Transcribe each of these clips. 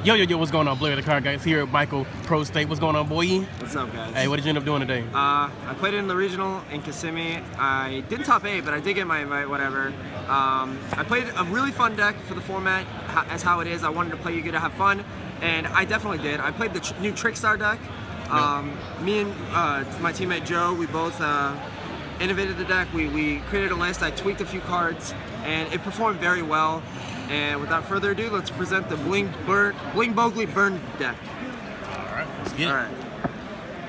Yo, what's going on? Blair the Card Guys here at Michael Pro State. What's going on, boy? What's up, guys? Hey, what did you end up doing today? I played in the regional in Kissimmee. I didn't top 8, but I did get my invite, whatever. I played a really fun deck for the format, as how it is. I wanted to play you good to have fun, and I definitely did. I played the new Trickstar deck. Me and my teammate Joe, we both innovated the deck. We created a list. I tweaked a few cards, and it performed very well. And without further ado, let's present the Bling Bogli Burn deck. Alright, let's get it. Alright.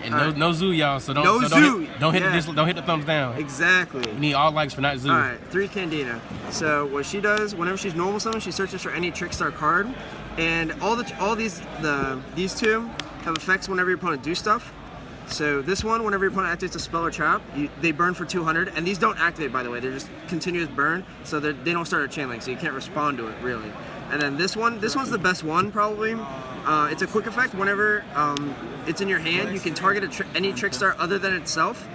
And no zoo, y'all, so don't hit the thumbs down. Exactly. You need all likes for not zoo. Alright, 3 Candina. So what she does, whenever she's normal summon, she searches for any Trickstar card. And all these two have effects whenever your opponent do stuff. So this one, whenever your opponent activates a spell or trap, they burn for 200, and these don't activate, by the way. They're just continuous burn, so they don't start a chain link, so you can't respond to it, really. And then this one's the best one, probably. It's a quick effect. Whenever it's in your hand, you can target any Trickstar other than itself,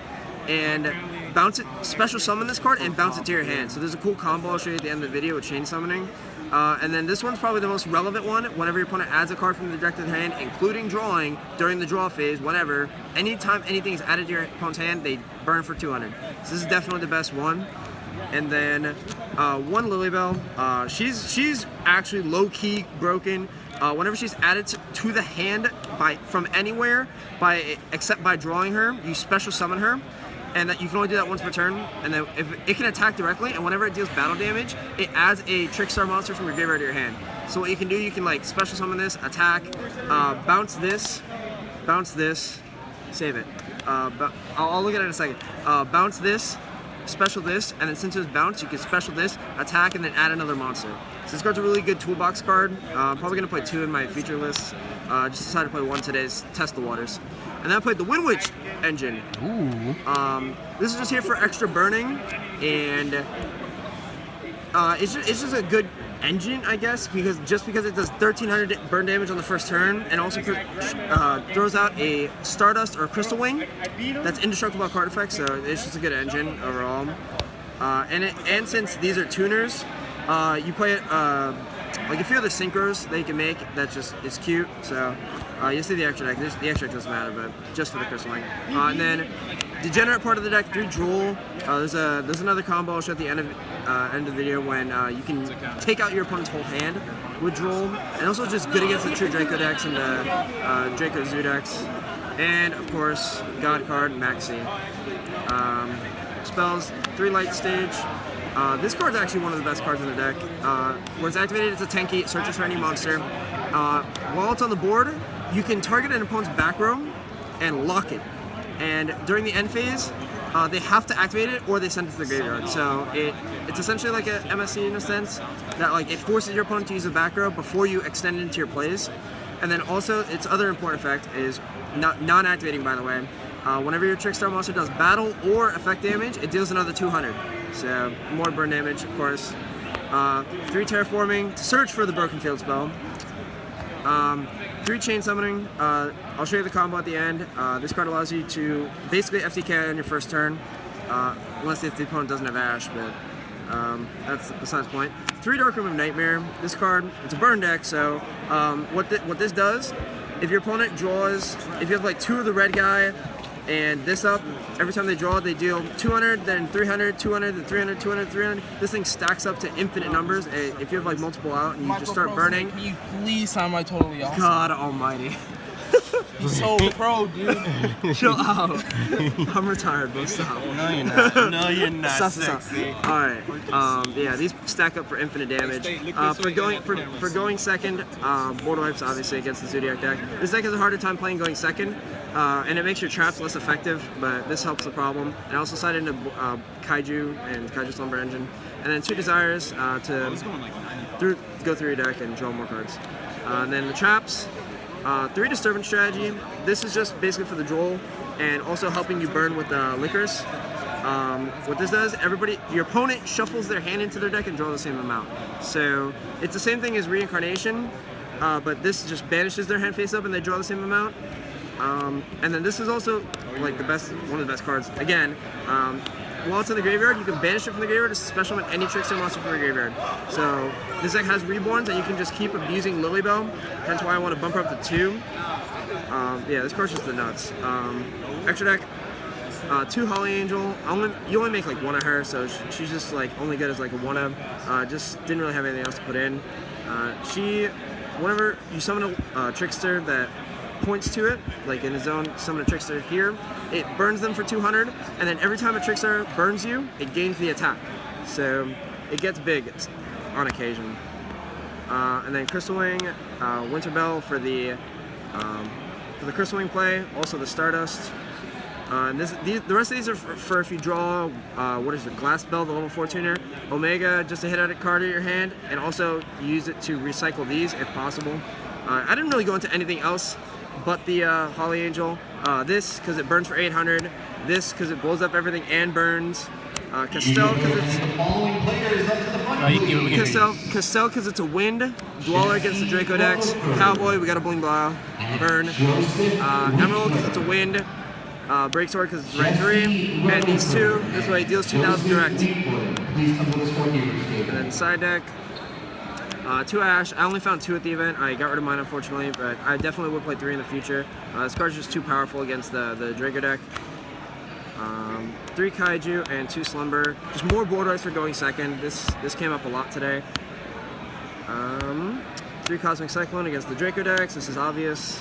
and bounce it, special summon this card, and bounce it to your hand. So there's a cool combo I'll show you at the end of the video with chain summoning. And then this one's probably the most relevant one. Whenever your opponent adds a card from the deck to the hand, including drawing during the draw phase, whenever, anytime anything is added to your opponent's hand, they burn for 200. So this is definitely the best one. And then one Lilybell. She's actually low-key broken. Whenever she's added to the hand from anywhere, except by drawing her, you special summon her. And that you can only do that once per turn, and then if it can attack directly, and whenever it deals battle damage, it adds a Trickstar monster from your graveyard to your hand. So what you can do, you can like special summon this, attack, bounce this, save it. I'll look at it in a second. Bounce this, special this, and then since it was bounce, you can special this, attack, and then add another monster. So this card's a really good toolbox card. I'm probably gonna play 2 in my feature list. Just decided to play 1 today, test the waters. And then I played the Windwitch engine. Ooh. This is just here for extra burning, and it's just a good engine, I guess, because it does 1300 burn damage on the first turn, and also throws out a Stardust or a Crystal Wing that's indestructible card effect. So it's just a good engine overall. And since these are tuners, you play it like a few other synchros that you can make. It's cute. So. You see the extra deck. The extra deck doesn't matter, but just for the Crystal Wing. And then degenerate part of the deck, 3 Drool. There's another combo I'll show at the end of the video when you can take out your opponent's whole hand with Drool, and also just good against the true Draco decks and the Draco Zoo decks. And of course, God card Maxi. Spells 3 Light Stage. This card's actually one of the best cards in the deck. When it's activated, it's a tanky. It searches for any monster. While it's on the board, you can target an opponent's back row and lock it. And during the end phase, they have to activate it or they send it to the graveyard. So it's essentially like a MSC in a sense, that like it forces your opponent to use a back row before you extend it into your plays. And then also, its other important effect is non-activating, by the way. Whenever your Trickstar monster does battle or effect damage, it deals another 200. So more burn damage, of course. 3 Terraforming to search for the Broken Field spell. 3 Chain Summoning. I'll show you the combo at the end. This card allows you to basically FTK on your first turn, unless the opponent doesn't have Ash, but that's besides the point. 3 Dark Room of Nightmare. This card, it's a burn deck, so what this does, if your opponent draws, if you have like 2 of the red guy, and this up, every time they draw, they deal 200, then 300, 200, then 300, 200, 300. This thing stacks up to infinite numbers. If you have like multiple out and you just start burning. Can you please sound like totally awesome? God almighty. So pro, dude. Chill out. I'm retired, bro. Stop. No, you're not. No, you're not. Stop. Sexy. Alright. Yeah, these stack up for infinite damage. For going second, Border Wipes obviously against the Zodiac deck. This deck has a harder time playing going second, and it makes your traps less effective, but this helps the problem. And I also sided into Kaiju and Kaiju Slumber Engine. And then 2 Desires to go through your deck and draw more cards. And then the traps. 3 Disturbance Strategy. This is just basically for the Droll and also helping you burn with Lickers. What this does, your opponent shuffles their hand into their deck and draw the same amount. So it's the same thing as Reincarnation, but this just banishes their hand face up and they draw the same amount. And then this is also like one of the best cards. Again, while it's in the graveyard, you can banish it from the graveyard to special summon any Trickstar monster from your graveyard. So this deck has Reborns, and you can just keep abusing Lilybell. Hence why I want to bump her up to 2. Yeah, this card's just the nuts. Extra deck, 2 Holly Angel. You only make like 1 of her, so she's just like only good as like a 1 of. Just didn't really have anything else to put in. Whenever you summon a Trickstar that points to it, like in his zone, summon a Trickstar here, it burns them for 200, and then every time a Trickstar burns you, it gains the attack. So it gets big on occasion. And then Crystal Wing, Winter Bell for the Crystal Wing play, also the Stardust. And the rest of these are for if you draw, what is it, Glass Bell, the level 4 tuner, Omega, just to hit out a card in your hand, and also use it to recycle these if possible. I didn't really go into anything else but the Holly Angel. This, because it burns for 800. This, because it blows up everything and burns. Castell, because it's a wind. Dweller against the Draco decks. Cowboy, we got a Bling Blah. Burn. Emerald, because it's a wind. Break Sword, because it's rank 3. And these two, this way, deals 2,000 direct. And then side deck. 2 Ash. I only found 2 at the event. I got rid of mine, unfortunately, but I definitely would play 3 in the future. This card's just too powerful against the Draco deck. 3 Kaiju and 2 Slumber. Just more board rights for going second. This came up a lot today. 3 Cosmic Cyclone against the Draco decks. This is obvious.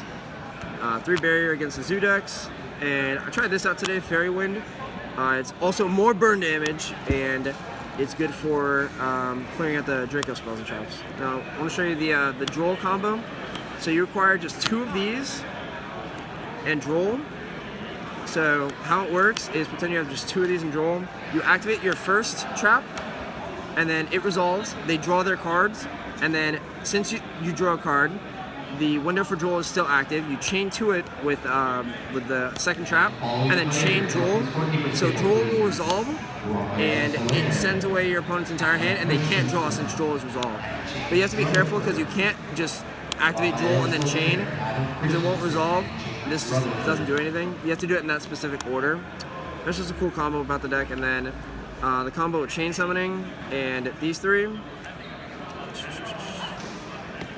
3 Barrier against the Zoo decks. And I tried this out today, Fairy Wind. It's also more burn damage, and it's good for clearing out the Draco spells and traps. Now, I want to show you the Droll combo. So you require just 2 of these and Droll. So how it works is pretend you have just 2 of these and Droll. You activate your first trap, and then it resolves. They draw their cards, and then since you draw a card, the window for Droll is still active. You chain to it with the second trap, and then chain Droll. So Droll will resolve, and it sends away your opponent's entire hand, and they can't draw since Droll is resolved. But you have to be careful because you can't just activate Droll and then chain, because it won't resolve. This just doesn't do anything. You have to do it in that specific order. That's just a cool combo about the deck. And then the combo with chain summoning and these 3.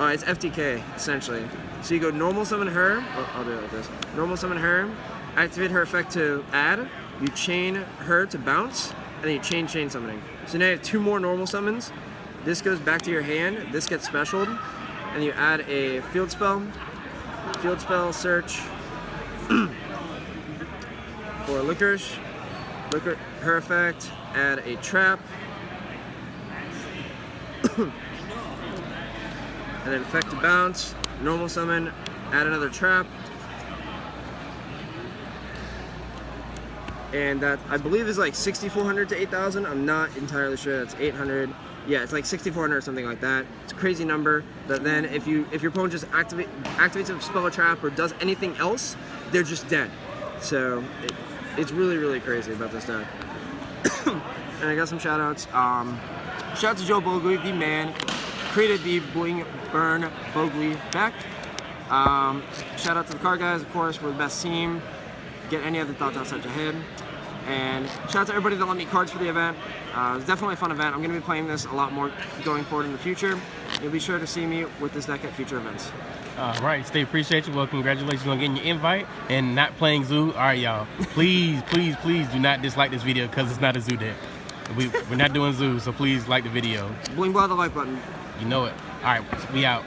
It's FTK, essentially. So you go normal summon her. I'll do it like this. Normal summon her, activate her effect to add, you chain her to bounce, and then you chain summoning. So now you have 2 more normal summons. This goes back to your hand, this gets specialed, and you add a field spell search for Licorice. Her effect, add a trap. And then effect to bounce, normal summon, add another trap. And that, I believe, is like 6,400 to 8,000. I'm not entirely sure. That's 800. Yeah, it's like 6,400 or something like that. It's a crazy number. But then if your opponent just activates a spell or trap or does anything else, they're just dead. So it's really, really crazy about this deck. And I got some shout outs. Shout out to Joe Bogli, the man. Created the Bling Burn Bogli deck. Shout out to the card guys, of course, we're the best team. Get any other thoughts outside your head. And shout out to everybody that lent me cards for the event. It was definitely a fun event. I'm going to be playing this a lot more going forward in the future. You'll be sure to see me with this deck at future events. All right, Steve, appreciate you. Well, congratulations on getting your invite and not playing Zoo. All right, y'all. Please, please, please do not dislike this video because it's not a Zoo deck. We're not doing Zoo, so please like the video. Bling Blah the like button. You know it. All right, we out.